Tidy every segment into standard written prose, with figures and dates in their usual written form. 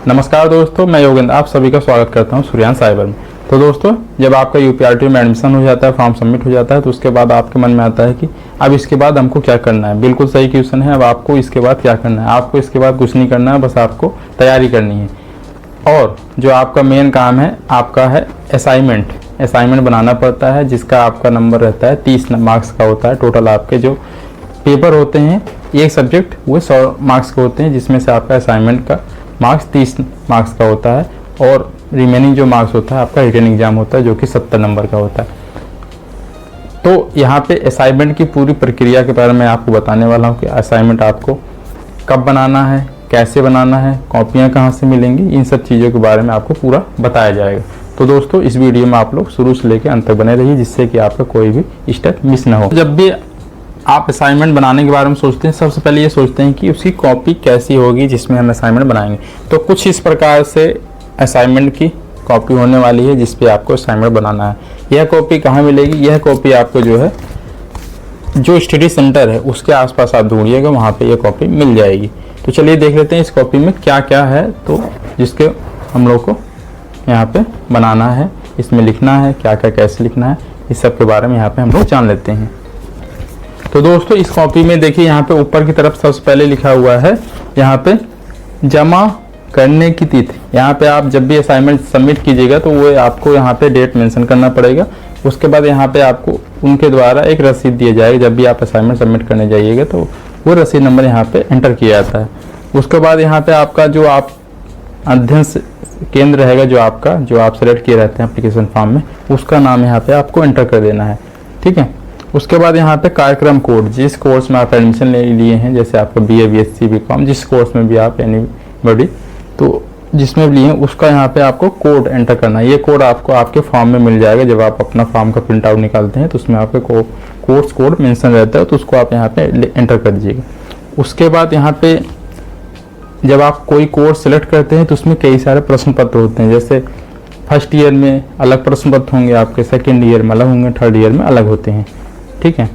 नमस्कार दोस्तों, मैं योगेंद्र आप सभी का स्वागत करता हूं सूर्यांश साइबर में। तो दोस्तों, जब आपका यूपीआरटी में एडमिशन हो जाता है, फॉर्म सबमिट हो जाता है, तो उसके बाद आपके मन में आता है कि अब इसके बाद हमको क्या करना है। बिल्कुल सही क्वेश्चन है। अब आपको इसके बाद क्या करना है? आपको इसके बाद कुछ नहीं करना है, बस आपको तैयारी करनी है। और जो आपका मेन काम है, आपका है असाइनमेंट बनाना पड़ता है, जिसका आपका नंबर रहता है 30 मार्क्स का होता है। टोटल आपके जो पेपर होते हैं, एक सब्जेक्ट वो 100 मार्क्स के होते हैं, जिसमें से आपका असाइनमेंट का मार्क्स 30 मार्क्स का होता है और रिमेनिंग जो मार्क्स होता है आपका रिटन एग्जाम होता है, जो कि 70 नंबर का होता है। तो यहाँ पे असाइनमेंट की पूरी प्रक्रिया के बारे में आपको बताने वाला हूँ कि असाइनमेंट आपको कब बनाना है, कैसे बनाना है, कॉपियाँ कहाँ से मिलेंगी, इन सब चीज़ों के बारे में आपको पूरा बताया जाएगा। तो दोस्तों, इस वीडियो में आप लोग शुरू से लेकर अंत तक बने रहिए, जिससे कि आपका कोई भी स्टेप मिस ना हो। जब भी आप असाइनमेंट बनाने के बारे में सोचते हैं, सबसे पहले ये सोचते हैं कि उसकी कॉपी कैसी होगी जिसमें हम असाइनमेंट बनाएंगे। तो कुछ इस प्रकार से असाइनमेंट की कॉपी होने वाली है, जिस पे आपको असाइनमेंट बनाना है। यह कॉपी कहाँ मिलेगी? यह कॉपी आपको जो है, जो स्टडी सेंटर है उसके आसपास आप ढूंढिएगा, वहाँ पे यह कॉपी मिल जाएगी। तो चलिए देख लेते हैं इस कॉपी में क्या क्या है, तो जिसके हम लोग को यहाँ पे बनाना है, इसमें लिखना है, क्या क्या कैसे लिखना है, इस सब के बारे में यहाँ पे हम लोग जान लेते हैं। तो दोस्तों, इस कॉपी में देखिए, यहाँ पे ऊपर की तरफ सबसे पहले लिखा हुआ है यहाँ पे जमा करने की तिथि। यहाँ पे आप जब भी असाइनमेंट सबमिट कीजिएगा तो वो आपको यहाँ पे डेट मेंशन करना पड़ेगा। उसके बाद यहाँ पे आपको उनके द्वारा एक रसीद दिया जाएगा। जब भी आप असाइनमेंट सबमिट करने जाइएगा तो वो रसीद नंबर यहाँ पे एंटर किया जाता है। उसके बाद यहाँ पे आपका जो आप अध्ययन केंद्र रहेगा, जो आप सेलेक्ट किए रहते हैं एप्लीकेशन फॉर्म में, उसका नाम यहाँ पे आपको एंटर कर देना है। ठीक है। उसके बाद यहाँ पे कार्यक्रम कोड, जिस कोर्स में आप एडमिशन ले लिए हैं, जैसे आपका BA BSc BCom, जिस कोर्स में भी आप एनीबॉडी तो जिसमें भी लिए हैं, उसका यहाँ पे आपको कोड एंटर करना है। ये कोड आपको आपके फॉर्म में मिल जाएगा। जब आप अपना फॉर्म का प्रिंट आउट निकालते हैं तो उसमें आपके कोर्स कोड मेंशन रहता है, तो उसको आप यहाँ पे एंटर कर दीजिएगा। उसके बाद यहाँ पे जब आप कोई कोर्स सेलेक्ट करते हैं तो उसमें कई सारे प्रश्न पत्र होते हैं। जैसे फर्स्ट ईयर में अलग प्रश्न पत्र होंगे आपके, सेकेंड ईयर में अलग होंगे, थर्ड ईयर में अलग होते हैं। ठीक है।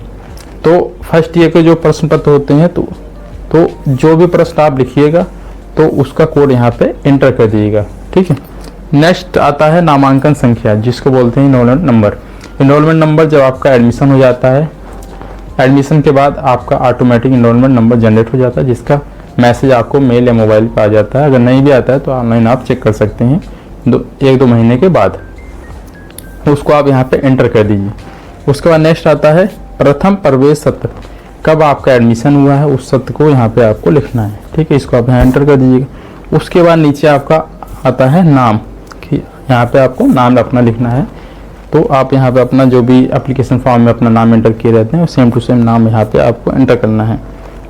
तो फर्स्ट ईयर के जो प्रश्न पत्र होते हैं, तो जो भी प्रश्न आप लिखिएगा तो उसका कोड यहाँ पे एंटर कर दीजिएगा। ठीक है। नेक्स्ट आता है नामांकन संख्या, जिसको बोलते हैं इनरोलमेंट नंबर। इनरोलमेंट नंबर जब आपका एडमिशन हो जाता है, एडमिशन के बाद आपका ऑटोमेटिक इनरोलमेंट नंबर जनरेट हो जाता है, जिसका मैसेज आपको मेल या मोबाइल पर आ जाता है। अगर नहीं भी आता है तो ऑनलाइन आप चेक कर सकते हैं 1-2 महीने के बाद। उसको आप यहाँ पे एंटर कर दीजिए। उसके बाद नेक्स्ट आता है प्रथम प्रवेश सत्र। कब आपका एडमिशन हुआ है उस सत्र को यहाँ पे आपको लिखना है। ठीक है। इसको आप यहाँ एंटर कर दीजिएगा। उसके बाद नीचे आपका आता है नाम, कि यहाँ पे आपको नाम अपना लिखना है। तो आप यहाँ पे अपना जो भी एप्लीकेशन फॉर्म में अपना नाम एंटर किए रहते हैं, सेम टू सेम नाम यहाँ पे आपको एंटर करना है।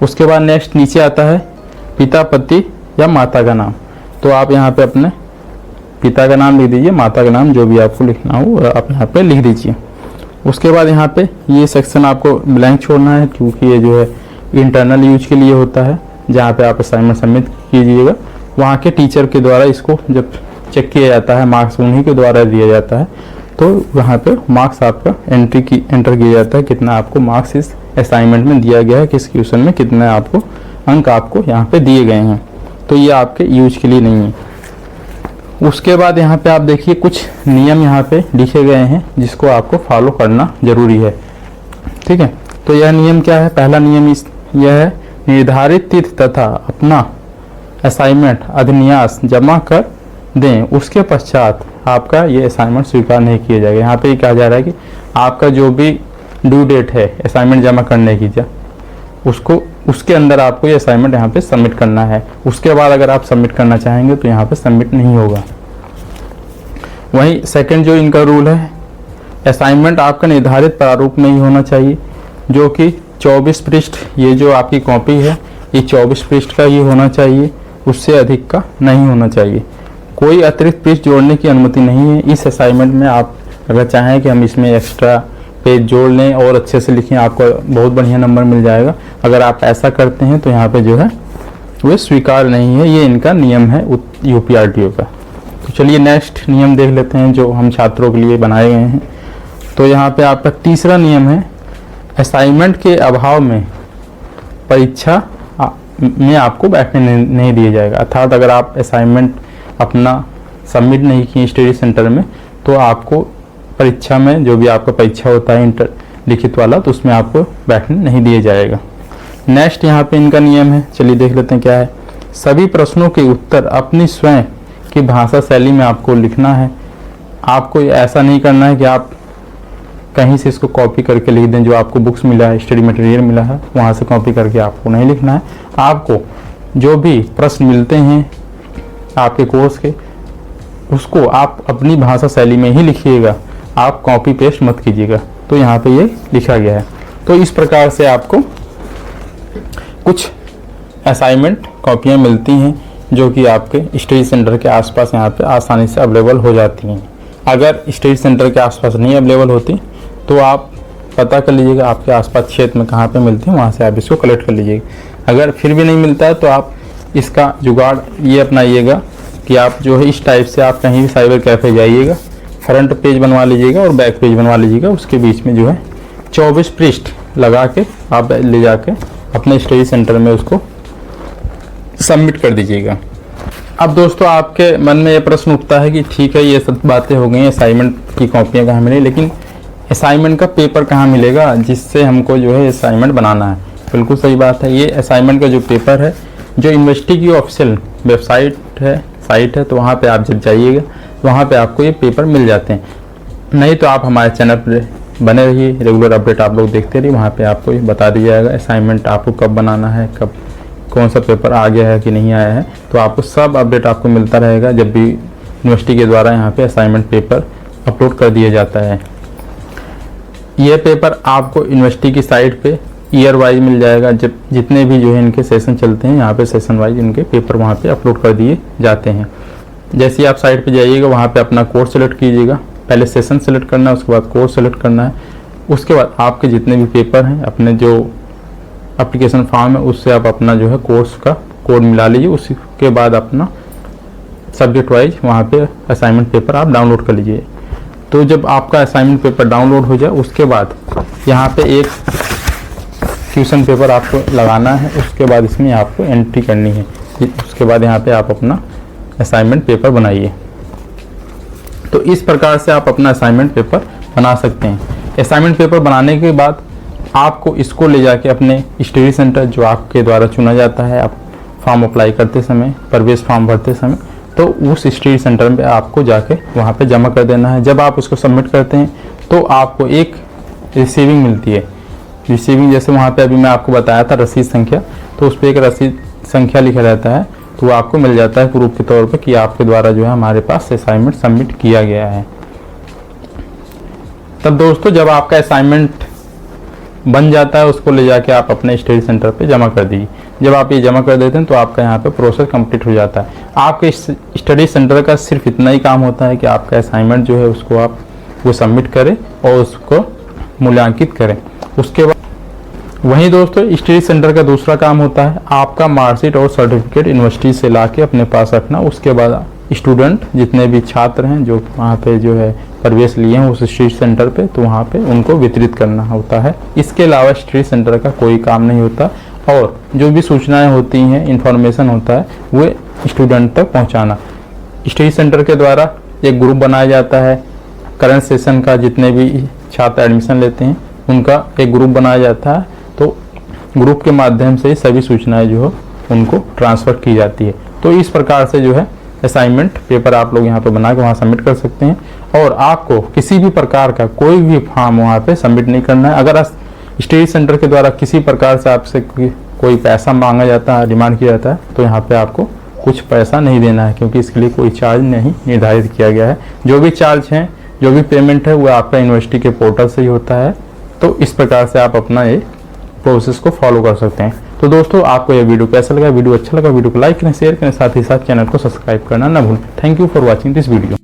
उसके बाद नेक्स्ट नीचे आता है पिता, पति या माता का नाम। तो आप यहाँ पे अपने पिता का नाम लिख दीजिए, माता का नाम जो भी आपको लिखना हो आप यहाँ पे लिख दीजिए। उसके बाद यहाँ पे ये सेक्शन आपको ब्लैंक छोड़ना है, क्योंकि ये जो है इंटरनल यूज के लिए होता है। जहाँ पे आप असाइनमेंट सबमिट कीजिएगा, वहाँ के टीचर के द्वारा इसको जब चेक किया जाता है, मार्क्स उन्हीं के द्वारा दिया जाता है, तो वहाँ पे मार्क्स आपका एंटर किया जाता है, कितना आपको मार्क्स इस असाइनमेंट में दिया गया है, किस क्वेश्चन में कितने आपको अंक आपको यहाँ पे दिए गए हैं। तो ये आपके यूज के लिए नहीं है। उसके बाद यहाँ पे आप देखिए कुछ नियम यहाँ पे लिखे गए हैं, जिसको आपको फॉलो करना जरूरी है। ठीक है। तो यह नियम क्या है? पहला नियम यह है, निर्धारित तिथि तथा अपना असाइनमेंट अधिन्यास जमा कर दें। उसके पश्चात आपका ये असाइनमेंट स्वीकार नहीं किया जाएगा। यहाँ पे कहा जा रहा है कि आपका जो भी ड्यू डेट है असाइनमेंट जमा करने की, उसके अंदर आपको ये असाइनमेंट यहाँ पे सबमिट करना है। उसके बाद अगर आप सबमिट करना चाहेंगे तो यहाँ पे सबमिट नहीं होगा। वहीं सेकंड जो इनका रूल है, असाइनमेंट आपका निर्धारित प्रारूप में ही होना चाहिए, जो कि 24 पृष्ठ, ये जो आपकी कॉपी है ये 24 पृष्ठ का ही होना चाहिए, उससे अधिक का नहीं होना चाहिए। कोई अतिरिक्त पृष्ठ जोड़ने की अनुमति नहीं है। इस असाइनमेंट में आप अगर चाहें कि हम इसमें एक्स्ट्रा पेज जोड़ लें और अच्छे से लिखें, आपको बहुत बढ़िया नंबर मिल जाएगा। अगर आप ऐसा करते हैं तो यहाँ पे जो है वो स्वीकार नहीं है। ये इनका नियम है यूपीआरटीओ का। तो चलिए नेक्स्ट नियम देख लेते हैं, जो हम छात्रों के लिए बनाए गए हैं। तो यहाँ पे आपका तीसरा नियम है, असाइनमेंट के अभाव में परीक्षा में आपको बैठने नहीं दिया जाएगा। अर्थात अगर आप असाइनमेंट अपना सबमिट नहीं किए स्टडी सेंटर में तो आपको परीक्षा में, जो भी आपका परीक्षा होता है इंटर लिखित वाला, तो उसमें आपको बैठने नहीं दिया जाएगा। नेक्स्ट यहाँ पे इनका नियम है, चलिए देख लेते हैं क्या है। सभी प्रश्नों के उत्तर अपनी स्वयं की भाषा शैली में आपको लिखना है। आपको ऐसा नहीं करना है कि आप कहीं से इसको कॉपी करके लिख दें, जो आपको बुक्स मिला है, स्टडी मटेरियल मिला है, वहाँ से कॉपी करके आपको नहीं लिखना है। आपको जो भी प्रश्न मिलते हैं आपके कोर्स के, उसको आप अपनी भाषा शैली में ही लिखिएगा, आप कॉपी पेस्ट मत कीजिएगा। तो यहाँ पे ये लिखा गया है। तो इस प्रकार से आपको कुछ असाइनमेंट कॉपियाँ मिलती हैं जो कि आपके स्टडी सेंटर के आसपास यहाँ पे आसानी से अवेलेबल हो जाती हैं। अगर स्टडी सेंटर के आसपास नहीं अवेलेबल होती तो आप पता कर लीजिएगा आपके आसपास क्षेत्र में कहाँ पे मिलती है, वहाँ से आप इसको कलेक्ट कर लीजिएगा। अगर फिर भी नहीं मिलता है तो आप इसका जुगाड़ ये अपनाइएगा कि आप जो है इस टाइप से आप कहीं भी साइबर कैफ़े जाइएगा, फ्रंट पेज बनवा लीजिएगा और बैक पेज बनवा लीजिएगा, उसके बीच में जो है 24 पृष्ठ लगा के आप ले जाके अपने स्टडी सेंटर में उसको सबमिट कर दीजिएगा। अब दोस्तों आपके मन में ये प्रश्न उठता है कि ठीक है ये सब बातें हो गई, असाइनमेंट की कॉपियाँ कहाँ मिलेगी, लेकिन असाइनमेंट का पेपर कहाँ मिलेगा जिससे हमको जो है असाइनमेंट बनाना है। बिल्कुल सही बात है, ये असाइनमेंट का जो पेपर है जो यूनिवर्सिटी की ऑफिशियल वेबसाइट है, साइट है, तो वहाँ पे आप जब जाइएगा तो वहाँ पे आपको ये पेपर मिल जाते हैं। नहीं तो आप हमारे चैनल पर बने रहिए, रेगुलर अपडेट आप लोग देखते रहिए, वहाँ पे आपको ये बता दिया जाएगा असाइनमेंट आपको कब बनाना है, कब कौन सा पेपर आ गया है कि नहीं आया है। तो आपको सब अपडेट आपको मिलता रहेगा जब भी यूनिवर्सिटी के द्वारा यहाँ पे असाइनमेंट पेपर अपलोड कर दिया जाता है। यह पेपर आपको यूनिवर्सिटी की साइट पे ईयर वाइज मिल जाएगा। जब जितने भी जो है इनके सेशन चलते हैं यहाँ पे सेशन वाइज इनके पेपर वहाँ पे अपलोड कर दिए जाते हैं। जैसे ही आप साइट पे जाइएगा वहाँ पे अपना कोर्स सेलेक्ट कीजिएगा, पहले सेशन सेलेक्ट करना है, उसके बाद कोर्स सेलेक्ट करना है, उसके बाद आपके जितने भी पेपर हैं अपने जो एप्लीकेशन फॉर्म है उससे आप अपना जो है कोर्स का कोड मिला लीजिए। उसके बाद अपना सब्जेक्ट वाइज वहाँ पे असाइनमेंट पेपर आप डाउनलोड कर लीजिए। तो जब आपका असाइनमेंट पेपर डाउनलोड हो जाए उसके बाद यहाँ पे एक क्वेश्चन पेपर आपको लगाना है, उसके बाद इसमें आपको एंट्री करनी है। उसके बाद यहाँ पे आप अपना असाइनमेंट पेपर बनाइए। तो इस प्रकार से आप अपना असाइनमेंट पेपर बना सकते हैं। असाइनमेंट पेपर बनाने के बाद आपको इसको ले जाके अपने स्टडी सेंटर जो आपके द्वारा चुना जाता है, आप फॉर्म अप्लाई करते समय, प्रवेश फॉर्म भरते समय, तो उस स्टडी सेंटर में आपको जाके वहाँ पे जमा कर देना है। जब आप उसको सबमिट करते हैं तो आपको एक रिसीविंग मिलती है। रिसीविंग जैसे वहाँ पे अभी मैं आपको बताया था रसीद संख्या, तो उस पर एक रसीद संख्या लिखा रहता है, तो वो आपको मिल जाता है प्रूफ के तौर पर कि आपके द्वारा जो है हमारे पास असाइनमेंट सबमिट किया गया है। तब दोस्तों जब आपका असाइनमेंट बन जाता है उसको ले जाके आप अपने स्टडी सेंटर पे जमा कर दीजिए। जब आप ये जमा कर देते हैं तो आपका यहाँ पे प्रोसेस कंप्लीट हो जाता है। आपके स्टडी सेंटर का सिर्फ इतना ही काम होता है कि आपका असाइनमेंट जो है उसको आप वो सबमिट करें और उसको मूल्यांकित करें। उसके बाद वहीं दोस्तों स्टडी सेंटर का दूसरा काम होता है आपका मार्कशीट और सर्टिफिकेट यूनिवर्सिटी से ला के अपने पास रखना। उसके बाद स्टूडेंट जितने भी छात्र हैं जो वहाँ पे जो है प्रवेश लिए हैं उस स्टडी सेंटर पे, तो वहाँ पे उनको वितरित करना होता है। इसके अलावा स्टडी सेंटर का कोई काम नहीं होता और जो भी सूचनाएं होती हैं, इंफॉर्मेशन होता है, वो स्टूडेंट तक पहुँचाना। स्टडी सेंटर के द्वारा एक ग्रुप बनाया जाता है, करंट सेशन का जितने भी छात्र एडमिशन लेते हैं उनका एक ग्रुप बनाया जाता है, तो ग्रुप के माध्यम से सभी सूचनाएं जो हो उनको ट्रांसफ़र की जाती है। तो इस प्रकार से जो है असाइनमेंट पेपर आप लोग यहाँ पे बना के वहाँ सबमिट कर सकते हैं और आपको किसी भी प्रकार का कोई भी फॉर्म वहाँ पे सबमिट नहीं करना है। अगर स्टडी सेंटर के द्वारा किसी प्रकार से आपसे कोई पैसा मांगा जाता है, डिमांड किया जाता है, तो यहाँ पे आपको कुछ पैसा नहीं देना है, क्योंकि इसके लिए कोई चार्ज नहीं निर्धारित किया गया है। जो भी चार्ज हैं, जो भी पेमेंट है, वो आपका यूनिवर्सिटी के पोर्टल से ही होता है। तो इस प्रकार से आप अपना ये प्रोसेस को फॉलो कर सकते हैं। तो दोस्तों आपको ये वीडियो कैसा लगा? वीडियो अच्छा लगा वीडियो को लाइक करें, शेयर करें, साथ ही साथ चैनल को सब्सक्राइब करना ना भूलें। Thank you for watching this video.